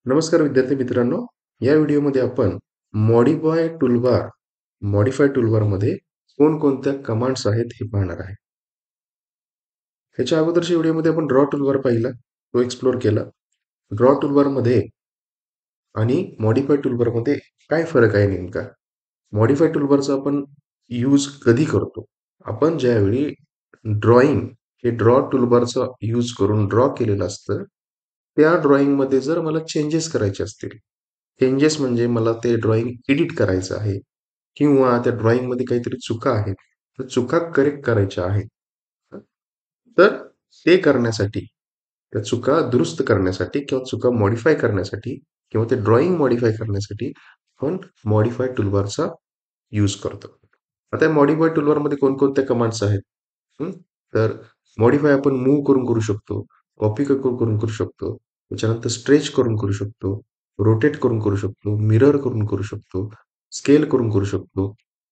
नमस्कार विद्यार्थी मित्रांनो. या व्हिडिओमध्ये आपण मॉडिफाय टूलबारमध्ये कोणकोणत्या कमांड्स आहेत हे पाहणार आहे. ह्याच्या अगोदरच्या व्हिडिओमध्ये आपण ड्रॉ टूलबार पाहिला, तो एक्सप्लोर केला. ड्रॉ टूलबारमध्ये आणि मॉडिफाय टूलबारमध्ये काय फरक आहे नेमका? मॉडिफाय टूलबारचा आपण यूज कधी करतो? आपण ज्यावेळी ड्रॉइंग हे ड्रॉ टूलबारचा यूज करून ड्रॉ केलेलं असतं, त्या ड्रॉइंगमध्ये जर मला चेंजेस करायचे असतील, चेंजेस म्हणजे मला ते ड्रॉइंग एडिट करायचं आहे किंवा त्या ड्रॉइंगमध्ये काहीतरी चुका आहेत, तर चुका करेक्ट करायच्या आहेत. तर ते करण्यासाठी, त्या चुका दुरुस्त करण्यासाठी किंवा चुका मॉडिफाय करण्यासाठी किंवा ते ड्रॉइंग मॉडिफाय करण्यासाठी आपण मॉडिफाय टूलबारचा यूज करतो. आता मॉडिफाय टूलबारमध्ये कोणकोणत्या कमांड्स आहेत? हं, तर मॉडिफाय आपण मूव्ह करून करू शकतो, कॉपी करून करू शकतो, त्याच्यानंतर स्ट्रेच करून करू शकतो, रोटेट करून करू शकतो, मिरर करून करू शकतो, स्केल करून करू शकतो,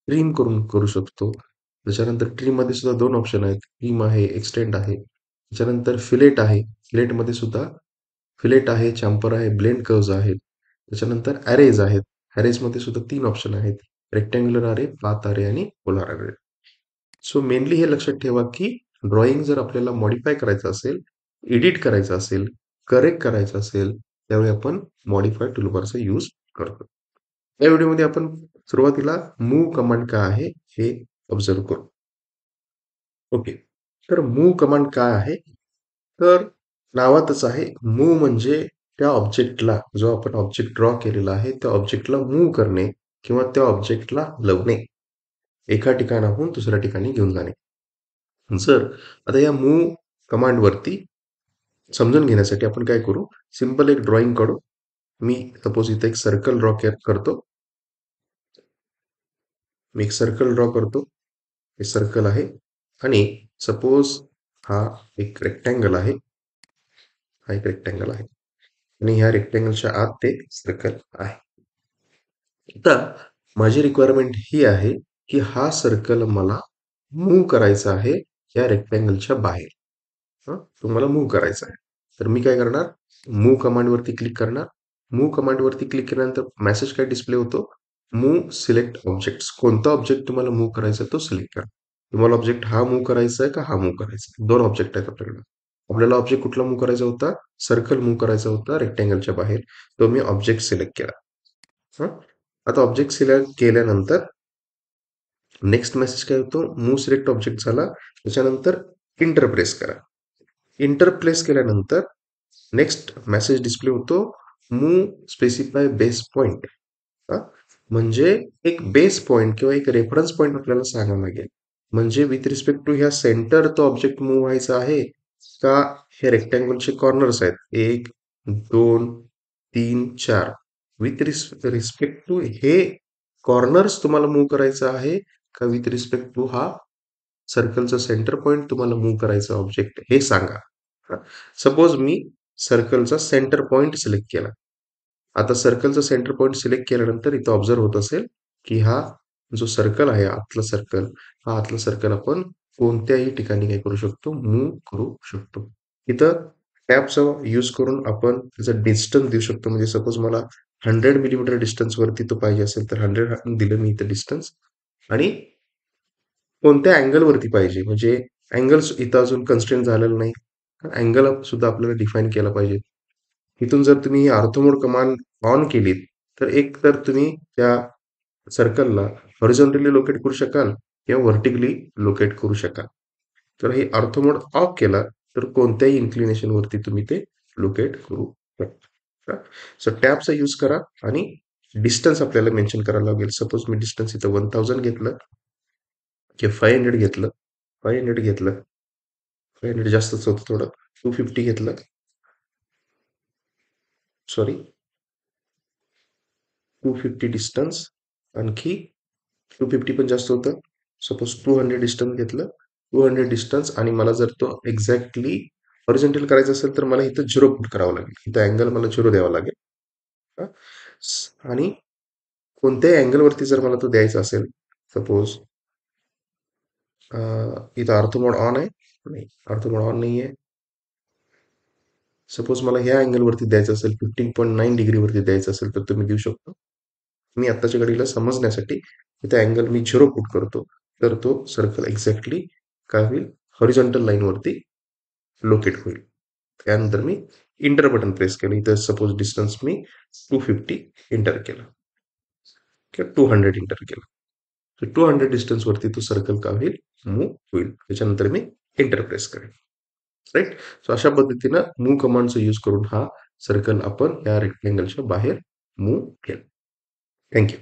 ट्रिम करून करू शकतो. त्याच्यानंतर ट्रिममध्ये सुद्धा 2 ऑप्शन आहेत. ट्रिम आहे, एक्सटेंड आहे. त्याच्यानंतर फिलेट आहे. फिलेट आहे, चॅम्फर आहे, ब्लेंड कर्व्हज आहेत. त्याच्यानंतर अरेज आहेत. अरेजमध्ये सुद्धा 3 ऑप्शन आहेत. रेक्टँग्युलर अरे, पाथ अरे आणि पोलार अरे. सो मेनली हे लक्षात ठेवा, की ड्रॉइंग जर आपल्याला मॉडिफाय करायचं असेल, एडिट करायचं असेल, करेक्ट करायचं असेल, त्यावेळी आपण मॉडिफाय टूलबारचा यूज करतो. या व्हिडिओमध्ये आपण सुरुवातीला मूव्ह कमांड काय आहे हे ऑब्झर्व्ह करू. ओके. तर मूव्ह कमांड काय आहे? तर नावातच आहे. मूव्ह म्हणजे त्या ऑब्जेक्टला, जो आपण ऑब्जेक्ट ड्रॉ केलेला आहे, त्या ऑब्जेक्टला मूव्ह करणे किंवा त्या ऑब्जेक्टला हलवणे. एका ठिकाणाहून दुसऱ्या ठिकाणी घेऊन जाणे. जर आता या मूव्ह कमांडवरती समजून घेण्यासाठी आपण काय करू? सिंपल एक ड्रॉइंग काढू. मी सपोज इथे एक सर्कल ड्रॉ करतो. मी एक सर्कल ड्रॉ करतो. हे सर्कल आहे आणि सपोज हा एक रेक्टँगल आहे. हा एक रेक्टँगल आहे आणि ह्या रेक्टँगलच्या आत ते सर्कल आहे. आता माझी रिक्वायरमेंट ही आहे, की हा सर्कल मला मूव्ह करायचा आहे या रेक्टँगलच्या बाहेर. तुम्हाला मूव्ह करायचा आहे. तर मी काय करणार? मूव्ह कमांडवरती क्लिक करणार. मूव्ह कमांडवरती क्लिक केल्यानंतर मेसेज काय डिस्प्ले होतो? Move select objects. कोणता ऑब्जेक्ट तुम्हाला मूव्ह करायचा आहे तो सिलेक्ट करा. तुम्हाला ऑब्जेक्ट हा मूव्ह करायचा आहे का हा मूव्ह करायचा आहे? 2 ऑब्जेक्ट आहेत आपल्याकडे. आपल्याला ऑब्जेक्ट कुठला मूव्ह करायचा होता? सर्कल मूव्ह करायचा होता रेक्टँगलच्या बाहेर. तो मी ऑब्जेक्ट सिलेक्ट केला. हं. आता ऑब्जेक्ट सिलेक्ट केल्यानंतर नेक्स्ट मेसेज काय होतो? मूव्ह सिलेक्ट ऑब्जेक्ट झाला. त्याच्यानंतर इंटर प्रेस करा. इंटर प्लेस केल्यानंतर नेक्स्ट मेसेज डिस्प्ले होतो मूव्ह स्पेसिफाय बेस पॉइंट. म्हणजे एक बेस पॉइंट किंवा एक रेफरन्स पॉइंट आपल्याला सांगावं लागेल. म्हणजे विथ रिस्पेक्ट टू ह्या सेंटर तो ऑब्जेक्ट मूव्ह व्हायचा आहे का हे रेक्टँगलचे कॉर्नर्स आहेत 1, 2, 3, 4 विथ रिस्पेक्ट टू हे कॉर्नर्स तुम्हाला मूव्ह करायचं आहे का विथ रिस्पेक्ट टू हा सर्कलचा सेंटर पॉइंट तुम्हाला मूव्ह करायचा ऑब्जेक्ट हे सांगा. सपोज मी सर्कलचा सेंटर पॉइंट सिलेक्ट केला. आता सर्कलचा सेंटर पॉइंट सिलेक्ट केल्यानंतर इथं ऑब्झर्व होत असेल, की हा जो सर्कल आहे हा आतला सर्कल आपण कोणत्याही ठिकाणी काय करू शकतो? मूव्ह करू शकतो. इथं टॅबचा यूज करून आपण त्याचा डिस्टन्स देऊ शकतो. म्हणजे सपोज मला 100 मिलीमीटर डिस्टन्सवरती तो पाहिजे असेल तर 100 दिलं मी इथं डिस्टन्स आणि कोणत्या अँगलवरती पाहिजे म्हणजे अँगल्स इथं अजून कन्स्ट्रेंट झालेलं नाही. अँगल सुद्धा आपल्याला डिफाईन केला पाहिजे. इथून जर तुम्ही ऑर्थो मोड कमांड ऑन केलीत, तर एक तर तुम्ही त्या सर्कलला हॉरिझॉन्टली लोकेट करू शकाल किंवा व्हर्टिकली लोकेट करू शकाल. तर हे ऑर्थो मोड ऑफ केला, तर कोणत्याही इन्क्लिनेशनवरती तुम्ही ते लोकेट करू शकता. सो टॅबचा यूज करा आणि डिस्टन्स आपल्याला मेन्शन करायला लागेल. सपोज मी डिस्टन्स इथं 1000 घेतलं किंवा 500 घेतलं, 500 घेतलं, 500 जास्तच होतं थोडं. 250 घेतलं, सॉरी 250 डिस्टन्स आणखी 250 पण जास्त होतं. सपोज 200 डिस्टन्स घेतलं. 200 डिस्टन्स आणि मला जर तो एक्झॅक्टली हॉरिझॉन्टल करायचा असेल तर मला इथं 0 पुट करावं लागेल. इथं अँगल मला 0 द्यावा लागेल. हां. आणि कोणत्याही अँगलवरती जर मला तो द्यायचा असेल, सपोज इथं ऑर्थो मोड ऑन आहे. नाही, ऑर्थो मोड ऑन नाहीये. सपोज मला ह्या अँगलवरती द्यायचं असेल 15.9 डिग्रीवरती द्यायचं असेल तर तुम्ही देऊ शकतो. मी आत्ताच्या घडीला समजण्यासाठी इथे अँगल मी 0 पुट करतो. तर तो सर्कल एक्झॅक्टली काय होईल? हॉरिझॉन्टल लाईनवरती लोकेट होईल. त्यानंतर मी इंटर बटन प्रेस केलं. इथं सपोज डिस्टन्स मी 250 एंटर केलं किंवा 200 एंटर केलं. तर 200 डिस्टन्सवरती तो सर्कल काय होईल? मूव्ह होईल. त्याच्यानंतर मी एंटर प्रेस करेन. राईट? सो अशा पद्धतीनं मूव्ह कमांडचा यूज करून हा सर्कल आपण या रेक्टेंगलच्या बाहेर मूव्ह केला. Thank you.